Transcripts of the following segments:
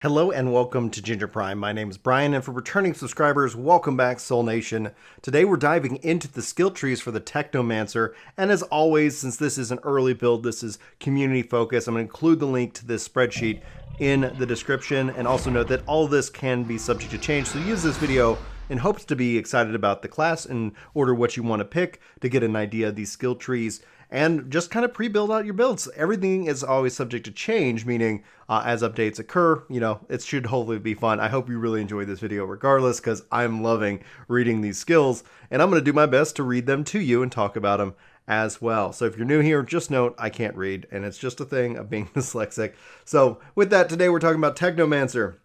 Hello and welcome to Ginger Prime. My name is Brian, and for returning subscribers, welcome back, Soul Nation. Today we're diving into the skill trees for the Technomancer, and as always, since this is an early build, this is community focused, I'm going to include the link to this spreadsheet in the description, and also note that all of this can be subject to change, so use this video in hopes to be excited about the class and order what you want to pick to get an idea of these skill trees and just kind of pre-build out your builds. Everything is always subject to change, meaning as updates occur, it should hopefully be fun. I hope you really enjoy this video regardless, because I'm loving reading these skills, and I'm going to do my best to read them to you and talk about them as well. So if you're new here, just note I can't read, and it's just a thing of being dyslexic. So with that, today we're talking about Technomancer.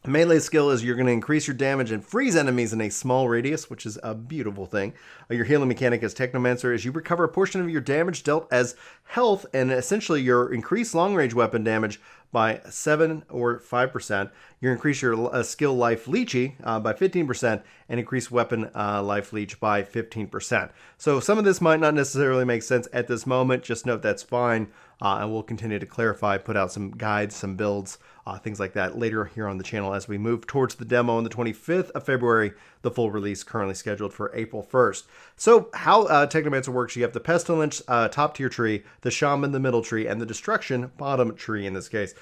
Melee skill is you're going to increase your damage and freeze enemies in a small radius, which is a beautiful thing. Your healing mechanic as Technomancer is you recover a portion of your damage dealt as health, and essentially your increased long-range weapon damage by 7 or 5%. You increase your skill life leechy by 15% and increase weapon life leech by 15%. So some of this might not necessarily make sense at this moment. Just note that's fine. And we'll continue to clarify, put out some guides, some builds, things like that later here on the channel as we move towards the demo on the 25th of February, the full release currently scheduled for April 1st. So how Technomancer works, you have the Pestilence top tier tree, the Shaman the middle tree, and the Destruction bottom tree in this case.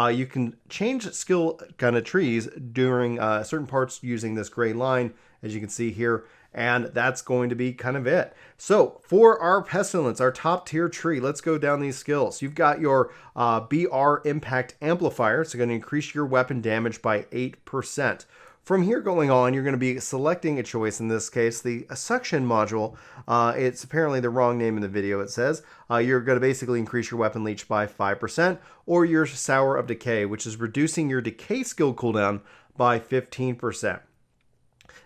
You can change skill kind of trees during certain parts using this gray line, as you can see here. And that's going to be kind of it. So for our Pestilence, our top tier tree, let's go down these skills. You've got your BR Impact Amplifier. It's going to increase your weapon damage by 8%. From here going on, you're going to be selecting a choice, in this case, the Suction module. It's apparently the wrong name in the video, it says. You're going to basically increase your weapon leech by 5%, or your Sour of Decay, which is reducing your decay skill cooldown by 15%.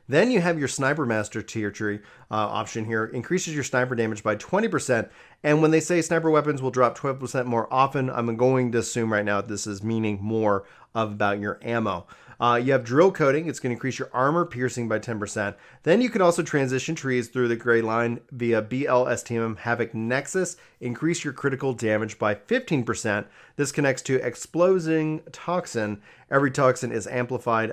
Then you have your Sniper Master tier tree option here. Increases your sniper damage by 20%. And when they say sniper weapons will drop 12% more often, I'm going to assume right now this is meaning more about your ammo. You have Drill Coating. It's going to increase your armor piercing by 10%. Then you can also transition trees through the gray line via BLSTM Havoc Nexus. Increase your critical damage by 15%. This connects to Exploding Toxin. Every toxin is amplified,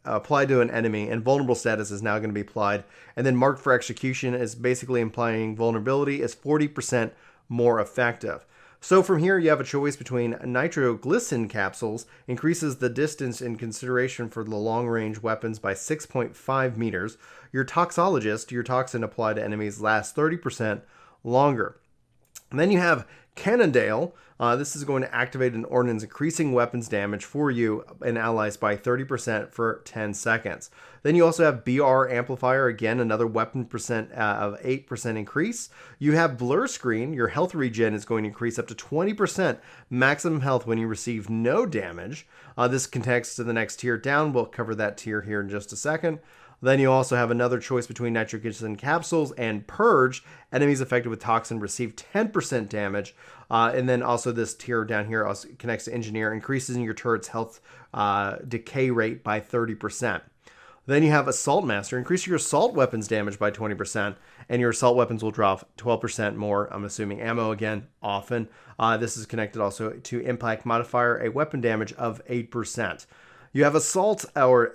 applied to an enemy, and vulnerable status is now going to be applied. And then Marked for Execution is basically implying vulnerability is 40% more effective. So from here, you have a choice between Nitroglycerin capsules, increases the distance in consideration for the long-range weapons by 6.5 meters. Your Toxologist, your toxin applied to enemies lasts 30% longer. And then you have Cannondale. This is going to activate an ordnance increasing weapons damage for you and allies by 30% for 10 seconds. Then you also have BR Amplifier, again, another weapon percent of 8% increase. You have Blur Screen. Your health regen is going to increase up to 20% maximum health when you receive no damage. This connects to the next tier down. We'll cover that tier here in just a second. Then you also have another choice between Nitroglycerin capsules and Purge. Enemies affected with toxin receive 10% damage. And then also this tier down here also connects to Engineer, increases your turret's health decay rate by 30%. Then you have Assault Master. Increase your assault weapons damage by 20%, and your assault weapons will drop 12% more, I'm assuming ammo again, often. This is connected also to Impact Modifier, a weapon damage of 8%. You have Assault or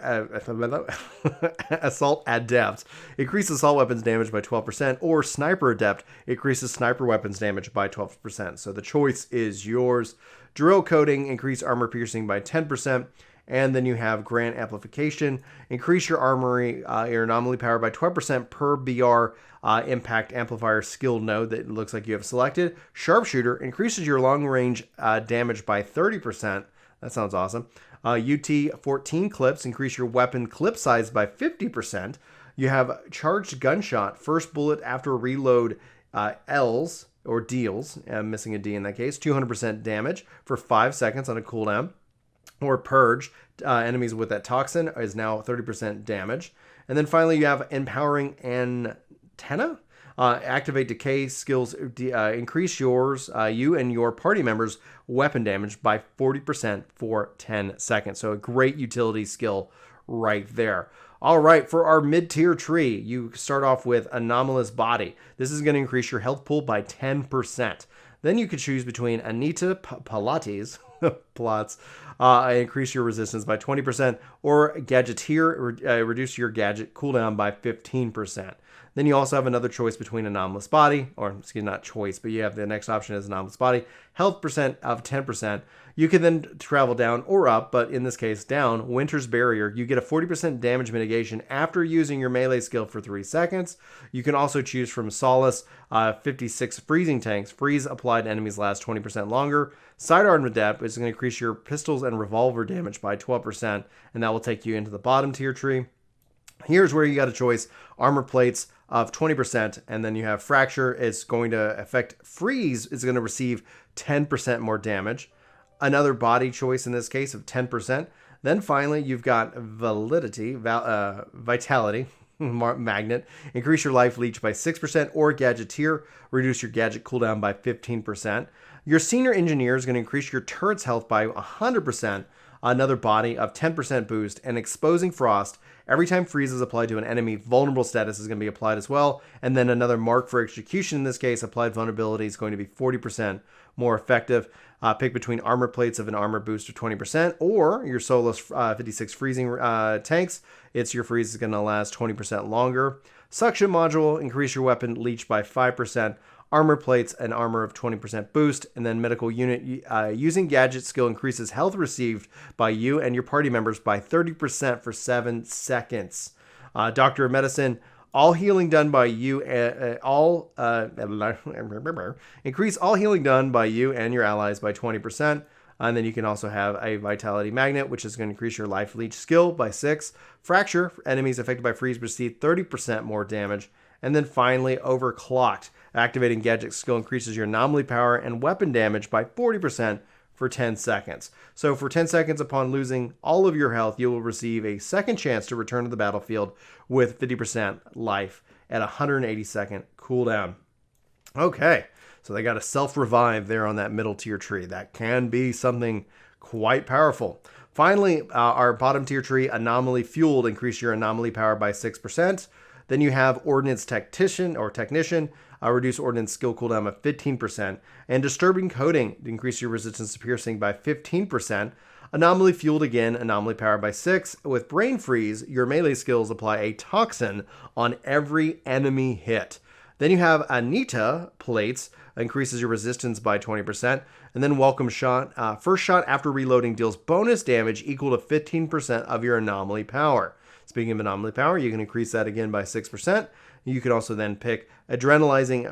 Assault Adept. Increases assault weapons damage by 12%, or Sniper Adept increases sniper weapons damage by 12%. So the choice is yours. Drill Coating, increase armor piercing by 10%. And then you have Grant Amplification, increase your armory, your anomaly power by 12% per BR Impact Amplifier skill node that it looks like you have selected. Sharpshooter increases your long range damage by 30%. That sounds awesome. UT-14 clips increase your weapon clip size by 50%. You have Charged Gunshot, first bullet after reload L's or deals, missing a D in that case, 200% damage for 5 seconds on a cooldown. Or Purge, enemies with that toxin is now 30% damage. And then finally you have Empowering Antenna. Activate decay skills, increase you and your party members' weapon damage by 40% for 10 seconds. So a great utility skill right there. All right, for our mid-tier tree, you start off with Anomalous Body. This is going to increase your health pool by 10%. Then you could choose between Anita Pilates, plots. Increase your resistance by 20%, or Gadgeteer, reduce your gadget cooldown by 15%. Then you also have another choice between Anomalous Body, or excuse me, not choice, but you have the next option is Anomalous Body, health percent of 10%. You can then travel down or up, but in this case down, Winter's Barrier. You get a 40% damage mitigation after using your melee skill for 3 seconds. You can also choose from Solace, 56 freezing tanks. Freeze applied to enemies last 20% longer. Sidearm Adept is going to increase your pistols and revolver damage by 12%, and that will take you into the bottom tier tree. Here's where you got a choice. Armor plates of 20%, and then you have Fracture. It's going to affect Freeze. It's going to receive 10% more damage. Another body choice in this case of 10%. Then finally, you've got Vitality Magnet. Increase your life leech by 6%, or Gadgeteer. Reduce your gadget cooldown by 15%. Your Senior Engineer is going to increase your turret's health by 100%. Another body of 10% boost, and Exposing Frost. Every time freeze is applied to an enemy, vulnerable status is going to be applied as well. And then another mark for execution in this case, applied vulnerability is going to be 40% more effective. Pick between armor plates of an armor boost of 20%, or your Solus 56 freezing tanks. Your freeze is going to last 20% longer. Suction module, increase your weapon leech by 5%. Armor plates, an armor of 20% boost, and then medical unit using gadget skill increases health received by you and your party members by 30% for 7 seconds. Doctor of Medicine, all healing done by you, increase all healing done by you and your allies by 20%. And then you can also have a Vitality Magnet, which is going to increase your life leech skill by 6. Fracture, enemies affected by freeze receive 30% more damage. And then finally, Overclocked. Activating gadget skill increases your anomaly power and weapon damage by 40% for 10 seconds. So for 10 seconds upon losing all of your health, you will receive a second chance to return to the battlefield with 50% life at a 180-second cooldown. Okay, so they got a self-revive there on that middle tier tree. That can be something quite powerful. Finally, our bottom tier tree, Anomaly Fueled, increase your anomaly power by 6%. Then you have Ordnance Technician, reduce Ordnance skill cooldown of 15%. And Disturbing Coding, increase your resistance to piercing by 15%. Anomaly Fueled again, anomaly power by 6. With Brain Freeze, your melee skills apply a toxin on every enemy hit. Then you have Anita Plates, increases your resistance by 20%. And then Welcome Shot, first shot after reloading deals bonus damage equal to 15% of your anomaly power. Speaking of anomaly power, you can increase that again by 6%. You can also then pick Adrenalizing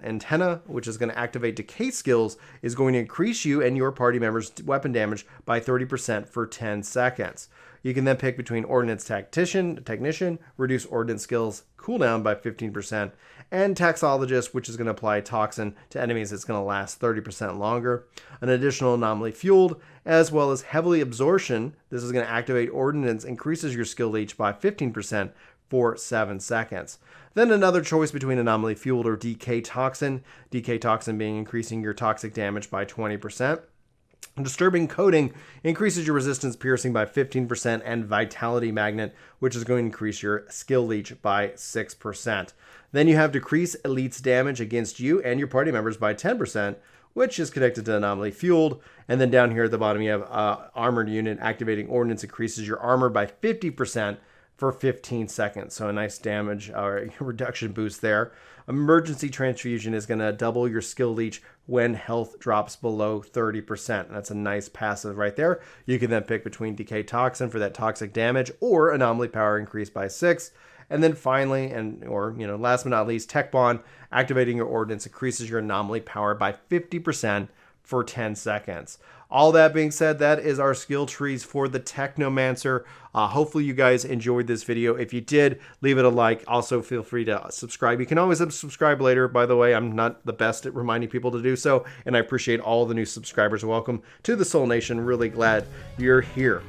Antenna, which is going to activate decay skills, is going to increase you and your party members' weapon damage by 30% for 10 seconds. You can then pick between Ordnance Technician, reduce Ordnance skills cooldown by 15%, and Taxologist, which is going to apply Toxin to enemies that's going to last 30% longer. An additional Anomaly Fueled, as well as Heavily Absorption. This is going to activate Ordnance, increases your skill leech by 15% for 7 seconds. Then another choice between Anomaly Fueled or Decay Toxin. Decay Toxin being increasing your toxic damage by 20%. Disturbing Coding increases your resistance piercing by 15%, and Vitality Magnet, which is going to increase your skill leech by 6%. Then you have Decrease Elite's damage against you and your party members by 10%, which is connected to Anomaly Fueled. And then down here at the bottom, you have Armored Unit. Activating Ordnance increases your armor by 50% for 15 seconds. So a nice damage or reduction boost there. Emergency Transfusion is going to double your skill leech when health drops below 30%. And that's a nice passive right there. You can then pick between Decay Toxin for that toxic damage, or Anomaly Power increased by 6. And then finally, last but not least, Tech Bond. Activating your Ordnance increases your anomaly power by 50% for 10 seconds. All that being said, that is our skill trees for the Technomancer. Hopefully you guys enjoyed this video. If you did, leave it a like. Also, feel free to subscribe. You can always unsubscribe later. By the way, I'm not the best at reminding people to do so, and I appreciate all the new subscribers. Welcome to the Soul Nation. Really glad you're here.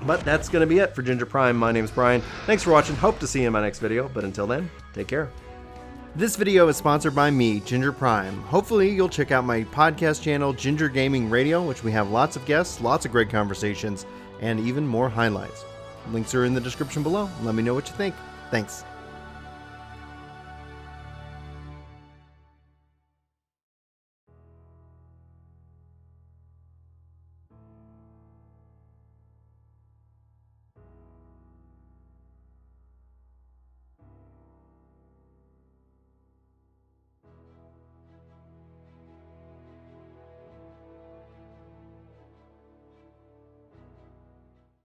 But that's going to be it for Ginger Prime. My name is Brian. Thanks for watching. Hope to see you in my next video. But until then, take care. This video is sponsored by me, Ginger Prime. Hopefully you'll check out my podcast channel, Ginger Gaming Radio, which we have lots of guests, lots of great conversations, and even more highlights. Links are in the description below. Let me know what you think. Thanks.